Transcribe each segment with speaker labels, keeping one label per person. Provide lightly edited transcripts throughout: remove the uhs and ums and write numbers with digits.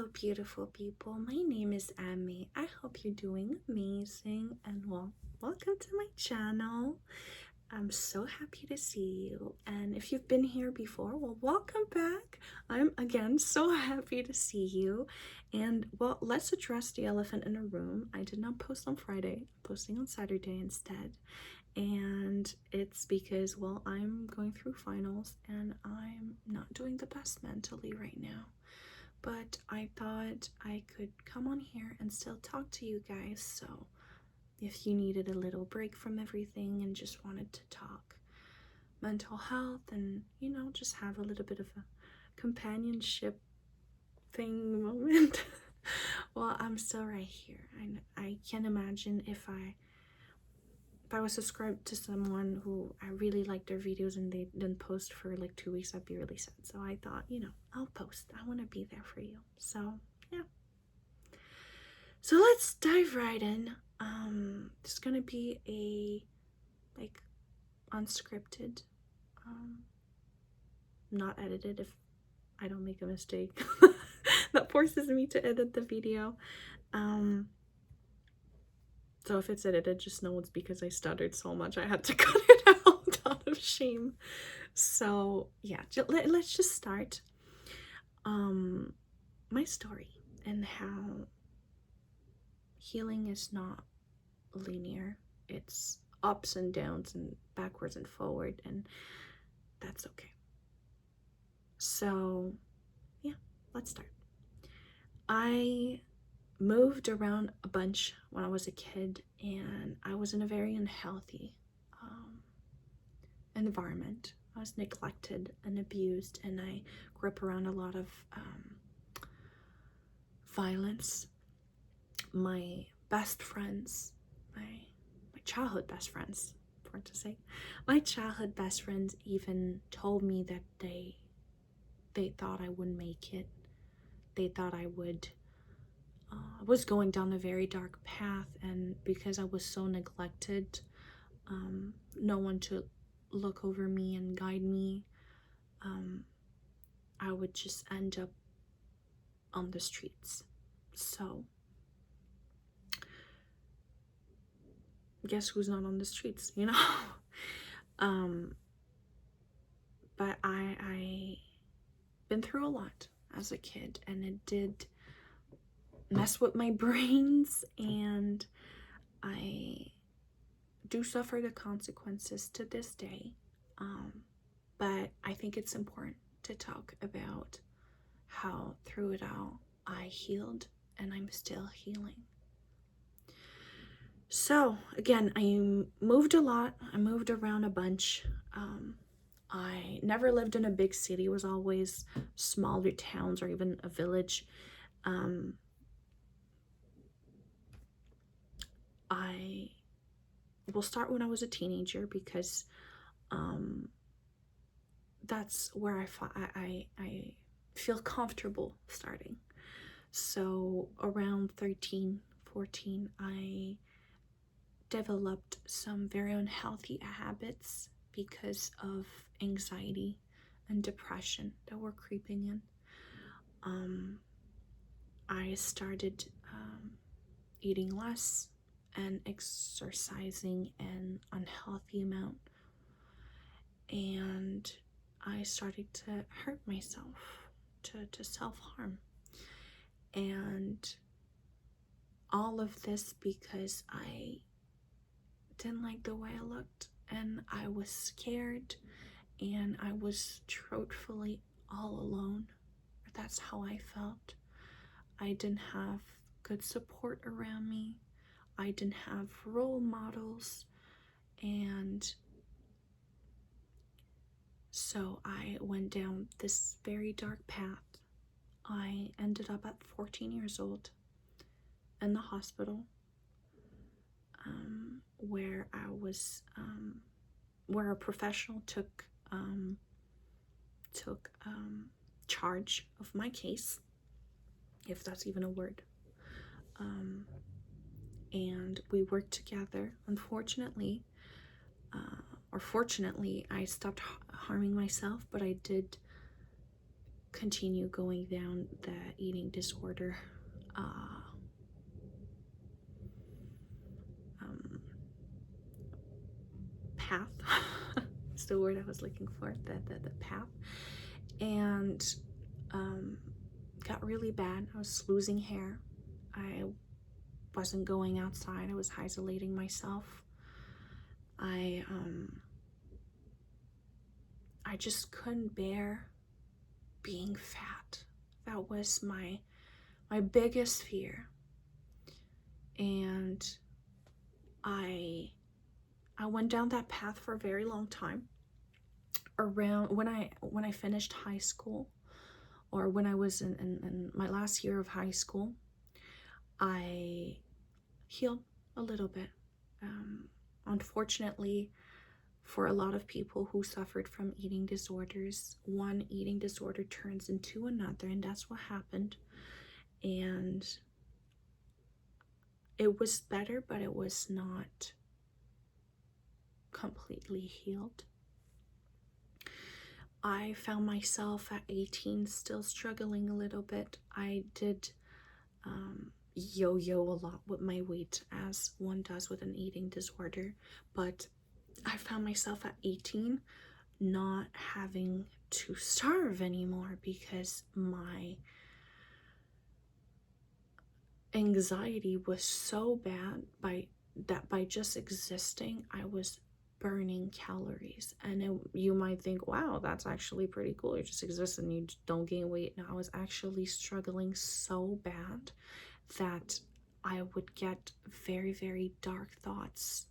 Speaker 1: Hello, beautiful people. My name is Amy. I hope you're doing amazing and welcome to my channel. I'm so happy to see you. And if you've been here before, welcome back. I'm again so happy to see you. And let's address the elephant in the room. I did not post on Friday, I'm posting on Saturday instead. And it's because, I'm going through finals and I'm not doing the best mentally right now. But I thought I could come on here and still talk to you guys. So if you needed a little break from everything and just wanted to talk mental health and, just have a little bit of a companionship thing moment, I'm still right here. I can't imagine if I was subscribed to someone who I really liked their videos and they didn't post for like 2 weeks, I'd be really sad. So I thought, I'll post. I want to be there for you. So yeah. So let's dive right in. It's gonna be a unscripted, not edited if I don't make a mistake. That forces me to edit the video. So if it's edited, just know it's because I stuttered so much I had to cut it out of shame. So yeah, let's just start my story and how healing is not linear. It's ups and downs and backwards and forward, and that's okay. So yeah, let's start. I moved around a bunch when I was a kid, and I was in a very unhealthy environment. I was neglected and abused, and I grew up around a lot of violence. My best friends, my childhood best friends, important to say, my childhood best friends even told me that they thought I wouldn't make it. They thought I was going down a very dark path, and because I was so neglected, no one to look over me and guide me, I would just end up on the streets. So guess who's not on the streets, but I been through a lot as a kid, and it did mess with my brains, and I do suffer the consequences to this day. But I think it's important to talk about how through it all I healed, and I'm still healing. So again, I moved a lot. I moved around a bunch. I never lived in a big city. It was always smaller towns or even a village. I will start when I was a teenager because that's where I feel comfortable starting. So around 13, 14, I developed some very unhealthy habits because of anxiety and depression that were creeping in. I started eating less and exercising an unhealthy amount, and I started to hurt myself, to self-harm. And all of this because I didn't like the way I looked, and I was scared, and I was truthfully all alone. That's how I felt. I didn't have good support around me. I didn't have role models, and so I went down this very dark path. I ended up at 14 years old in the hospital, where I was, where a professional took charge of my case, if that's even a word. And we worked together. Unfortunately, or fortunately, I stopped harming myself, but I did continue going down the eating disorder path. It's the word I was looking for, the path. And got really bad. I was losing hair. I wasn't going outside. I was isolating myself. I just couldn't bear being fat. That was my biggest fear. And I went down that path for a very long time. Around when I finished high school, or when I was in my last year of high school, I healed a little bit. Unfortunately, for a lot of people who suffered from eating disorders, one eating disorder turns into another, and that's what happened. And it was better, but it was not completely healed. I found myself at 18 still struggling a little bit. I did yo-yo a lot with my weight, as one does with an eating disorder, but I found myself at 18 not having to starve anymore because my anxiety was so bad by just existing, I was burning calories. And you might think, wow, that's actually pretty cool. You just exist and you don't gain weight. No, I was actually struggling so bad that I would get very, very dark thoughts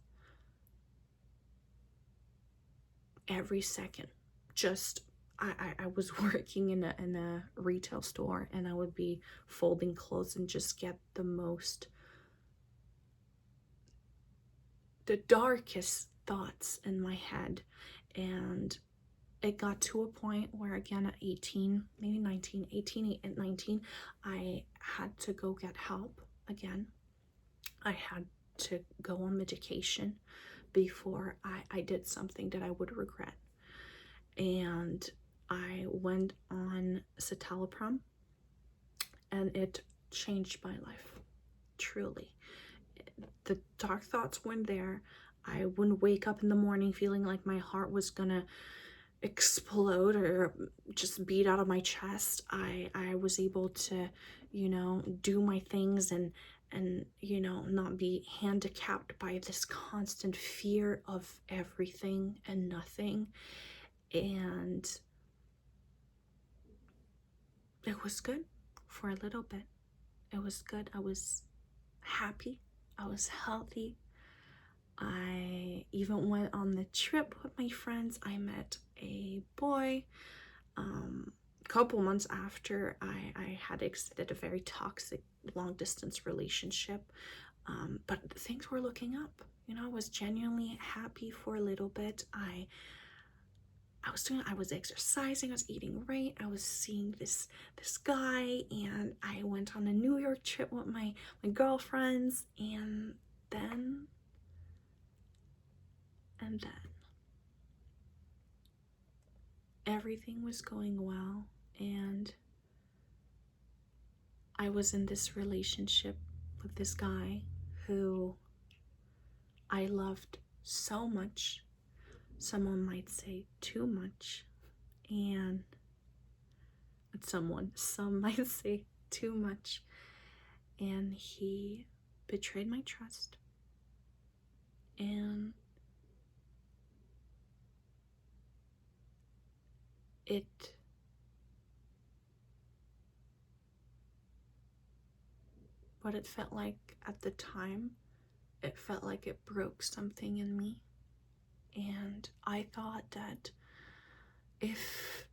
Speaker 1: every second. Just I was working in a retail store, and I would be folding clothes and just get the darkest thoughts in my head. And it got to a point where, again, at 18, maybe 19, 18 and 19, I had to go get help again. I had to go on medication before I did something that I would regret. And I went on citalopram, and it changed my life, truly. The dark thoughts weren't there. I wouldn't wake up in the morning feeling like my heart was gonna explode or just beat out of my chest. I was able to, do my things and not be handicapped by this constant fear of everything and nothing. And it was good for a little bit. It was good. I was happy. I was healthy. I even went on the trip with my friends. I met a boy a couple months after I had exited a very toxic long distance relationship. But things were looking up. I was genuinely happy for a little bit. I was exercising, I was eating right, I was seeing this guy, and I went on a New York trip with my girlfriends, and then everything was going well, and I was in this relationship with this guy who I loved so much. Someone might say too much, and some might say too much, and he betrayed my trust. And what it felt like at the time, it felt like it broke something in me. And I thought that if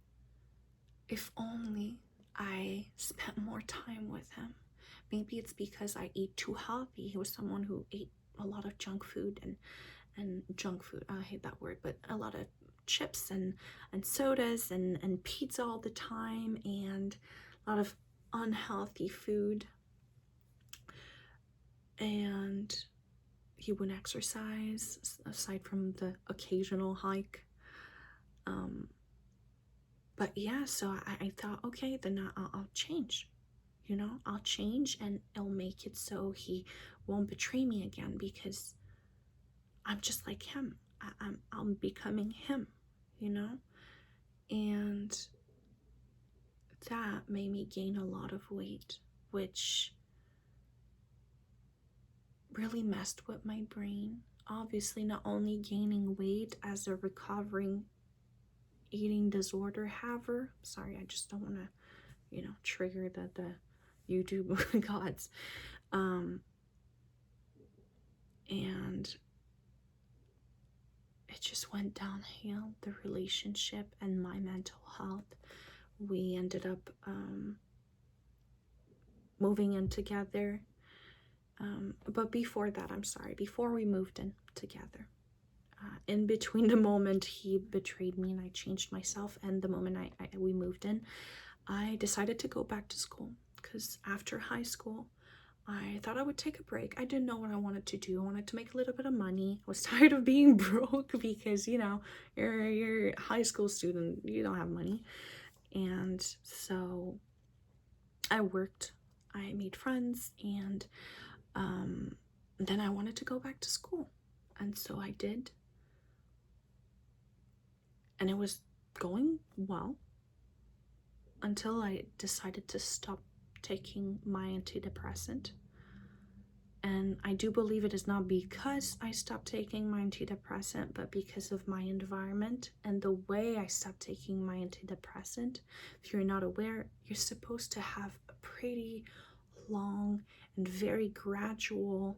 Speaker 1: only I spent more time with him. Maybe it's because I eat too healthy. He was someone who ate a lot of junk food and junk food, I hate that word, but a lot of chips and sodas and pizza all the time, and a lot of unhealthy food. And he wouldn't exercise aside from the occasional hike. But yeah, so I thought, okay, then I'll change. I'll change and it'll make it so he won't betray me again, because I'm just like him. I'm becoming him, you know? And that made me gain a lot of weight, which really messed with my brain. Obviously, not only gaining weight as a recovering eating disorder haver. Sorry, I just don't want to, trigger the YouTube gods. And it just went downhill, the relationship and my mental health. We ended up moving in together. But before that, before we moved in together, in between the moment he betrayed me and I changed myself and the moment we moved in, I decided to go back to school, because after high school, I thought I would take a break. I didn't know what I wanted to do. I wanted to make a little bit of money. I was tired of being broke, because, you're a high school student, you don't have money. And so I worked, I made friends, and then I wanted to go back to school. And so I did. And it was going well until I decided to stop taking my antidepressant. And I do believe it is not because I stopped taking my antidepressant, but because of my environment and the way I stopped taking my antidepressant. If you're not aware, you're supposed to have a pretty long and very gradual,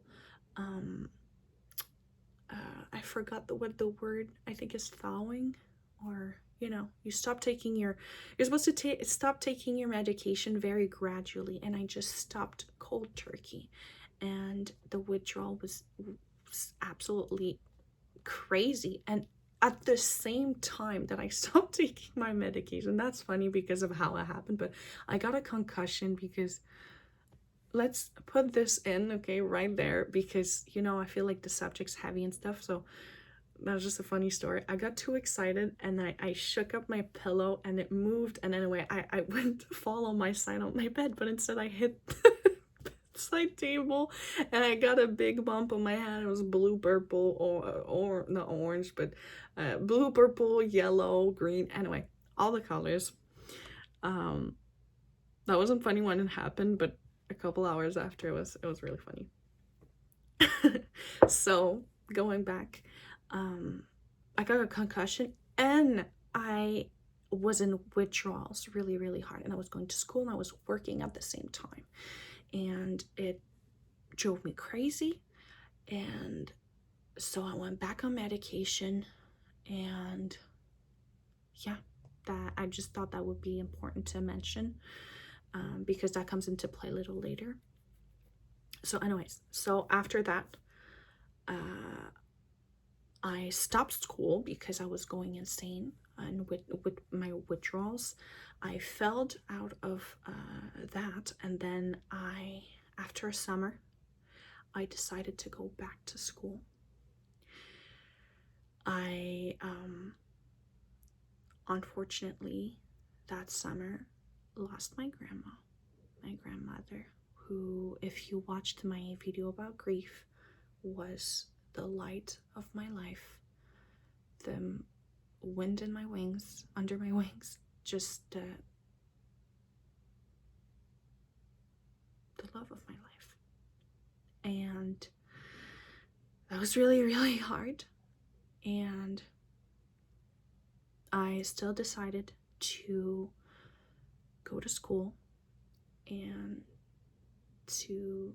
Speaker 1: I forgot what the word, I think is thawing, or you stop taking you're supposed to stop taking your medication very gradually, and I just stopped cold turkey, and the withdrawal was absolutely crazy. And at the same time that I stopped taking my medication, that's funny because of how it happened, but I got a concussion, because let's put this in, okay, right there, because I feel like the subject's heavy and stuff. So that was just a funny story. I got too excited and I shook up my pillow and it moved, and anyway, I went to fall on my side on my bed, but instead I hit the bedside table and I got a big bump on my head. It was blue, purple, or not orange, but blue, purple, yellow, green, anyway, all the colors. That wasn't funny when it happened, but a couple hours after, it was really funny. So going back, I got a concussion and I was in withdrawals really, really hard, and I was going to school and I was working at the same time, and it drove me crazy. And so I went back on medication, and yeah, that I just thought that would be important to mention, because that comes into play a little later. So anyways, so after that, I stopped school because I was going insane, and with my withdrawals, I fell out of that, and then after a summer, I decided to go back to school. I unfortunately that summer lost my grandmother, who, if you watched my video about grief, was the light of my life, the wind in my wings, under my wings, just the love of my life. And that was really, really hard. And I still decided to go to school and to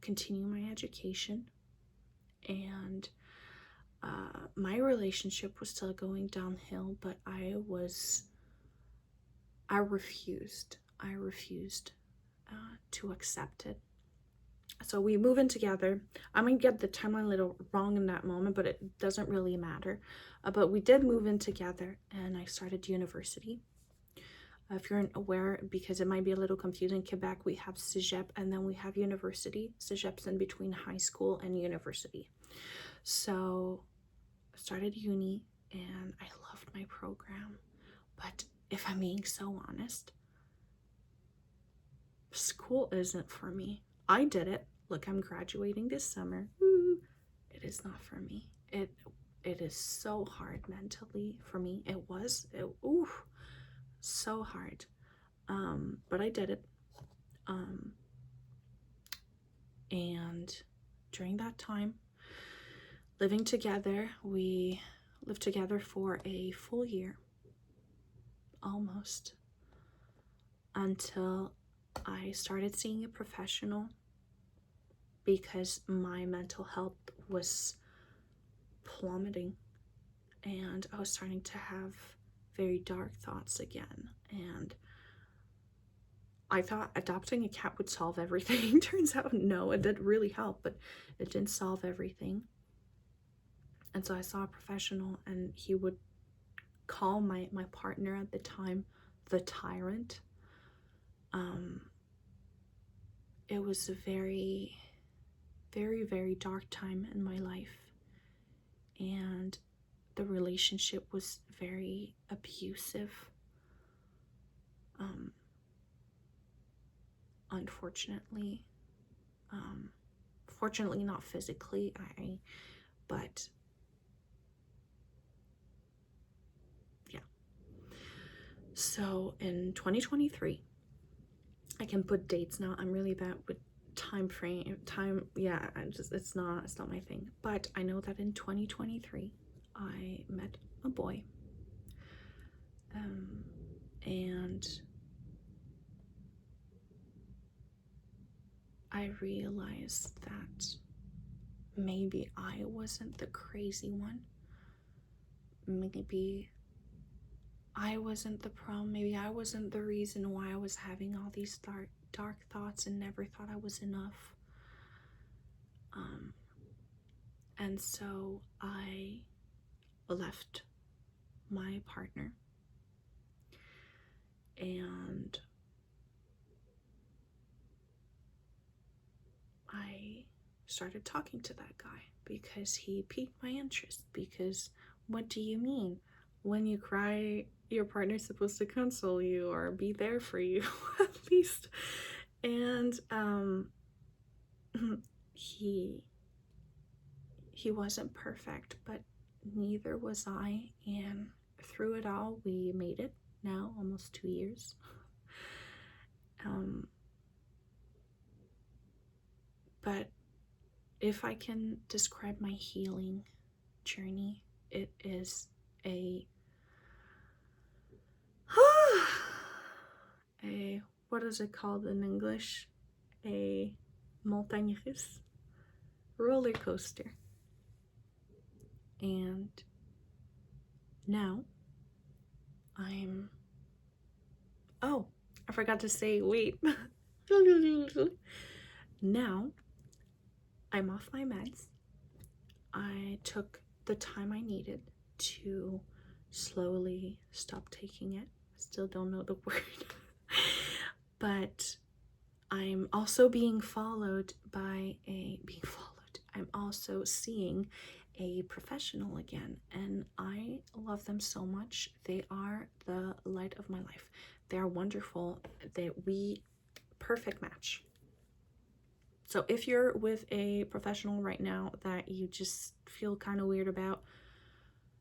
Speaker 1: continue my education. And my relationship was still going downhill, but I refused to accept it. So we move in together. I'm gonna get the timeline a little wrong in that moment, but it doesn't really matter. But we did move in together, and I started university. If you're aware, because it might be a little confusing, in Quebec we have cégep and then we have university. Cégeps in between high school and university. So I started uni and I loved my program, but if I'm being so honest, school isn't for me. I did it. Look, I'm graduating this summer. Woo. It is not for me. It is so hard mentally for me. So hard. But I did it. And during that time, living together, we lived together for a full year, almost, until I started seeing a professional because my mental health was plummeting and I was starting to have very dark thoughts again. And I thought adopting a cat would solve everything. Turns out no, it did really help, but it didn't solve everything. And so I saw a professional, and he would call my partner at the time the tyrant. It was a very, very, very dark time in my life, and the relationship was very abusive. Unfortunately, fortunately not physically, but yeah. So in 2023, I can put dates now. I'm really bad with yeah, it's not my thing. But I know that in 2023 I met a boy, and I realized that maybe I wasn't the crazy one. Maybe I wasn't the problem. Maybe I wasn't the reason why I was having all these dark thoughts and never thought I was enough. And so I left my partner and I started talking to that guy because he piqued my interest. Because what do you mean? When you cry, your partner's supposed to console you or be there for you, at least. And he wasn't perfect, but neither was I. And through it all, we made it now, almost 2 years. But if I can describe my healing journey, it is what is it called in English? A montagne russe, roller coaster. And now I forgot to say, wait. Now I'm off my meds. I took the time I needed to slowly stop taking it. I still don't know the word. But I'm also being followed. I'm also seeing a professional again, and I love them so much. They are the light of my life. They are wonderful. Perfect match. So if you're with a professional right now that you just feel kind of weird about,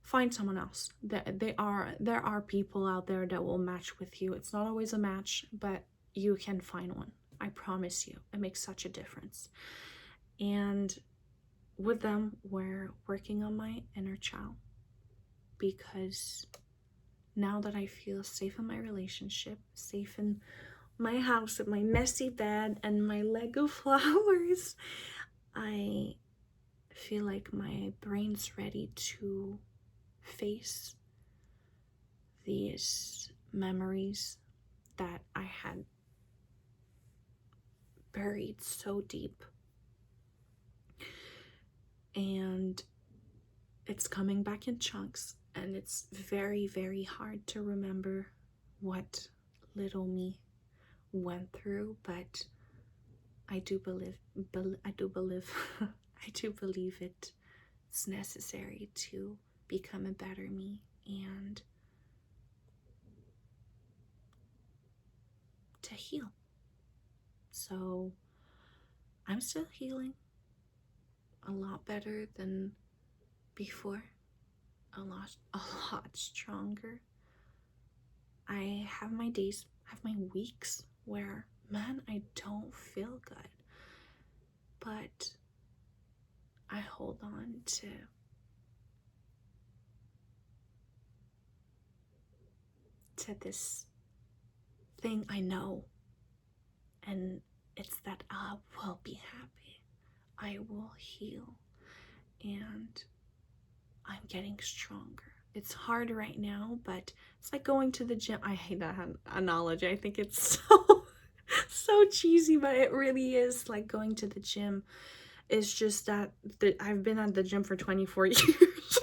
Speaker 1: find someone else. There are people out there that will match with you. It's not always a match, but you can find one. I promise you. It makes such a difference. And with them, we're working on my inner child, because now that I feel safe in my relationship, safe in my house, in my messy bed, and my Lego flowers, I feel like my brain's ready to face these memories that I had buried so deep. And it's coming back in chunks, and it's very, very hard to remember what little me went through, but I do believe it's necessary to become a better me. And to heal. So I'm still healing a lot better than before, a lot stronger. I have my days, have my weeks where, man, I don't feel good, but I hold on to this thing I know, and it's that I will be happy, I will heal, and I'm getting stronger. It's hard right now, but it's like going to the gym. I hate that analogy. I think it's so cheesy, but it really is. Like going to the gym. It's just that I've been at the gym for 24 years.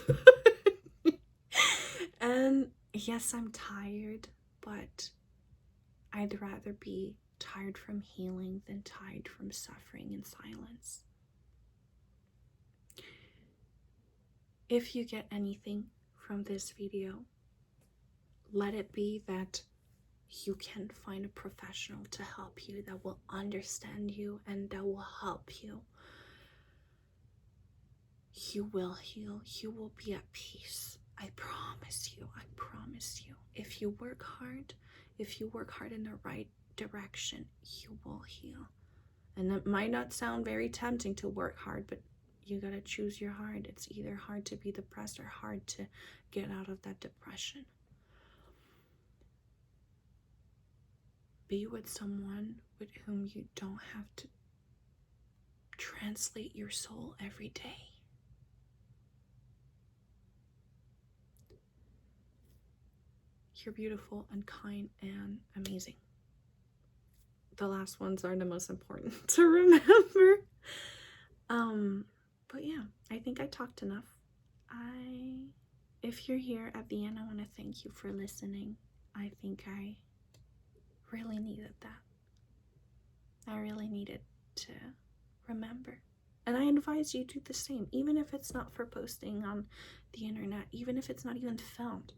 Speaker 1: And yes, I'm tired, but I'd rather be tired from healing than tired from suffering in silence. If you get anything from this video, let it be that you can find a professional to help you, that will understand you and that will help you. You will heal. You will be at peace. I promise you. I promise you. If you work hard in the right direction, you will heal. And it might not sound very tempting to work hard, but you gotta choose your heart. It's either hard to be depressed or hard to get out of that depression. Be with someone with whom you don't have to translate your soul every day. You're beautiful and kind and amazing. The last ones are the most important to remember. But yeah, I think I talked enough. If you're here at the end, I want to thank you for listening. I think I really needed that. I really needed to remember. And I advise you do the same, even if it's not for posting on the internet, even if it's not even filmed.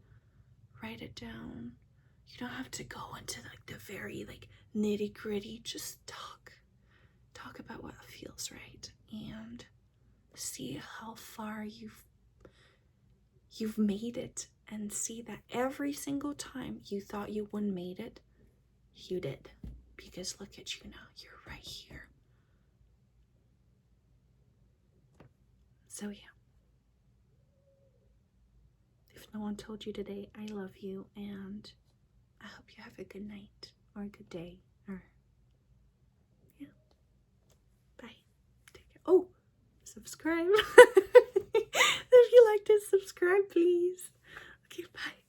Speaker 1: Write it down. You don't have to go into like the very like nitty-gritty. Just talk about what feels right and see how far you've made it, and see that every single time you thought you wouldn't made it, you did, because look at you now. You're right here. So yeah, if no one told you today, I love you, and I hope you have a good night or a good day, or yeah, bye. Take care. Oh, subscribe. If you liked it, subscribe, please. Okay, bye.